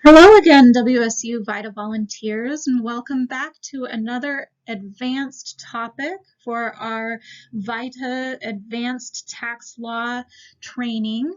Hello again, WSU VITA volunteers, and welcome back to another advanced topic for our VITA Advanced Tax Law training.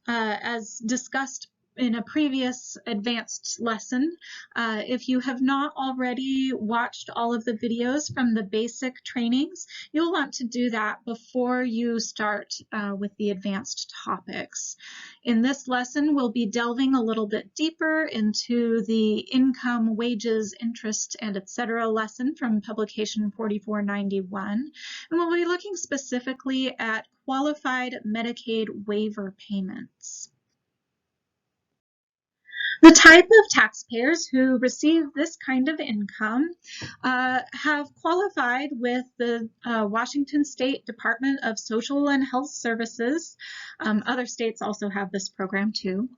As discussed in a previous advanced lesson, if you have not already watched all of the videos from the basic trainings, you'll want to do that before you start with the advanced topics. In this lesson, we'll be delving a little bit deeper into the income, wages, interest, and etc. lesson from publication 4491, and we'll be looking specifically at qualified Medicaid waiver payments. The type of taxpayers who receive this kind of income have qualified with the Washington State Department of Social and Health Services. Other states also have this program too.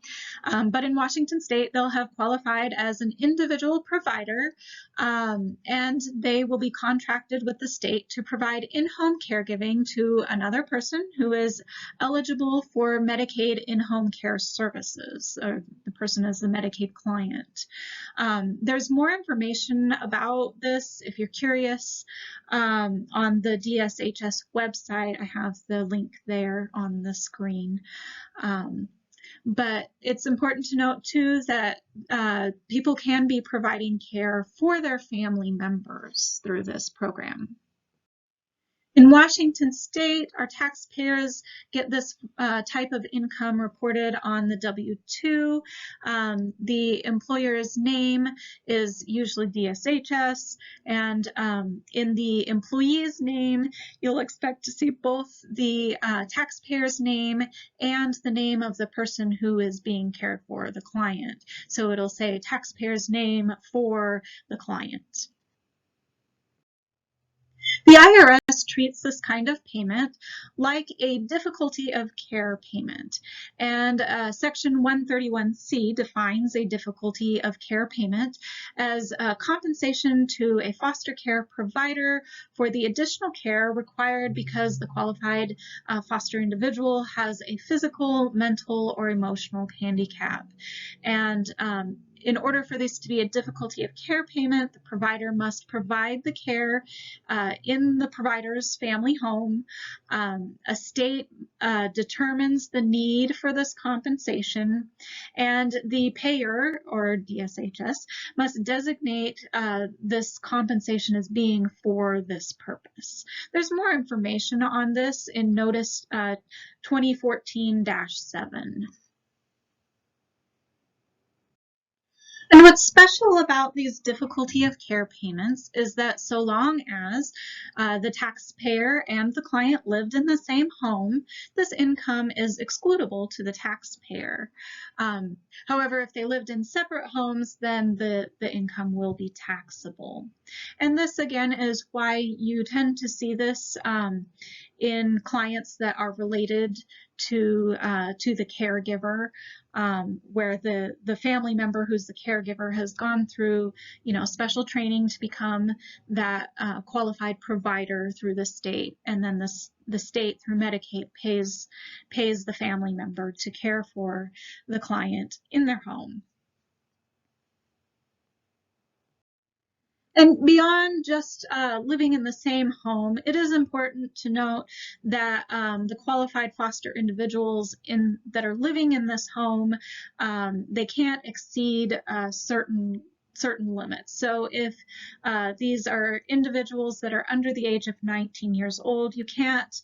But in Washington State, they'll have qualified as an individual provider, and they will be contracted with the state to provide in-home caregiving to another person who is eligible for Medicaid in-home care services, or the person is the Medicaid client. There's more information about this if you're curious on the DSHS website. I have the link there on the screen. But it's important to note too that people can be providing care for their family members through this program. In Washington State, our taxpayers get this type of income reported on the W-2. The employer's name is usually DSHS, and in the employee's name, you'll expect to see both the taxpayer's name and the name of the person who is being cared for, the client. So it'll say taxpayer's name for the client. The IRS treats this kind of payment like a difficulty of care payment, and Section 131C defines a difficulty of care payment as compensation to a foster care provider for the additional care required because the qualified foster individual has a physical, mental, or emotional handicap. And in order for this to be a difficulty of care payment, the provider must provide the care in the provider's family home. A state determines the need for this compensation, and the payer, or DSHS, must designate this compensation as being for this purpose. There's more information on this in Notice 2014-7. And what's special about these difficulty of care payments is that so long as the taxpayer and the client lived in the same home, this income is excludable to the taxpayer. However, if they lived in separate homes, then the income will be taxable. And this, again, is why you tend to see this in clients that are related to the caregiver, where the family member who's the caregiver has gone through, special training to become that qualified provider through the state, and then the state through Medicaid pays the family member to care for the client in their home. And beyond just living in the same home, it is important to note that the qualified foster individuals that are living in this home, they can't exceed certain limits. So if these are individuals that are under the age of 19 years old, you can't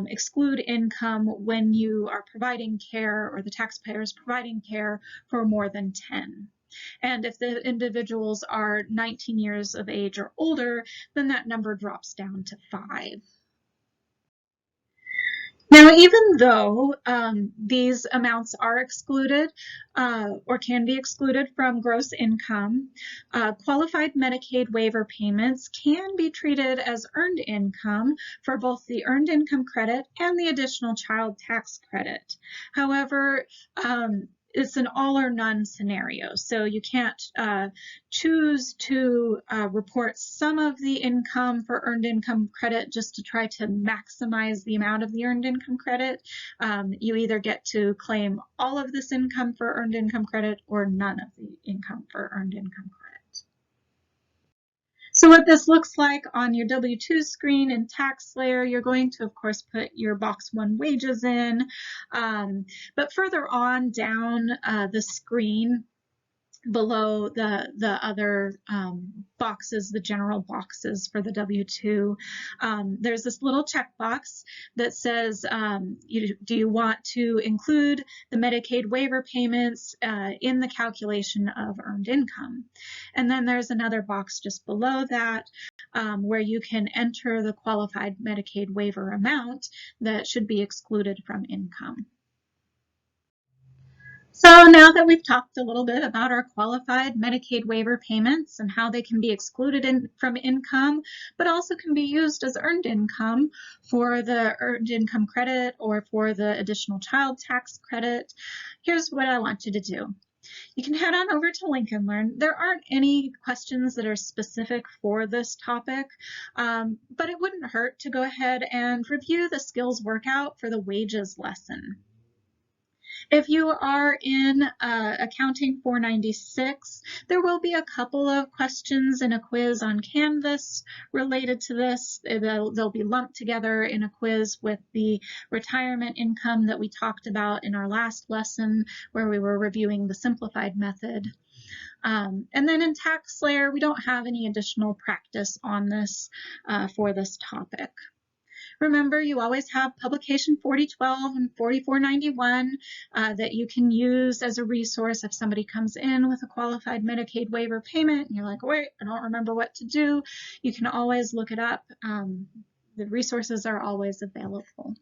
exclude income when you are providing care, or the taxpayer is providing care, for more than 10. And if the individuals are 19 years of age or older, then that number drops down to 5. Now, even though these amounts are excluded or can be excluded from gross income, qualified Medicaid waiver payments can be treated as earned income for both the earned income credit and the additional child tax credit. However, it's an all or none scenario. So you can't choose to report some of the income for earned income credit just to try to maximize the amount of the earned income credit. You either get to claim all of this income for earned income credit or none of the income for earned income credit. So what this looks like on your W-2 screen in TaxSlayer, you're going to, of course, put your box 1 wages in, but further on down the screen, below the other boxes, the general boxes for the W-2, there's this little checkbox that says, do you want to include the Medicaid waiver payments in the calculation of earned income? And then there's another box just below that where you can enter the qualified Medicaid waiver amount that should be excluded from income. So now that we've talked a little bit about our qualified Medicaid waiver payments and how they can be excluded from income, but also can be used as earned income for the earned income credit or for the additional child tax credit, here's what I want you to do. You can head on over to Link and Learn. There aren't any questions that are specific for this topic, but it wouldn't hurt to go ahead and review the skills workout for the wages lesson. If you are in Accounting 496, there will be a couple of questions in a quiz on Canvas related to this. They'll be lumped together in a quiz with the retirement income that we talked about in our last lesson where we were reviewing the simplified method. And then in TaxSlayer, we don't have any additional practice on this for this topic. Remember, you always have Publication 4012 and 4491 that you can use as a resource if somebody comes in with a qualified Medicaid waiver payment and you're like, wait, I don't remember what to do. You can always look it up. The resources are always available.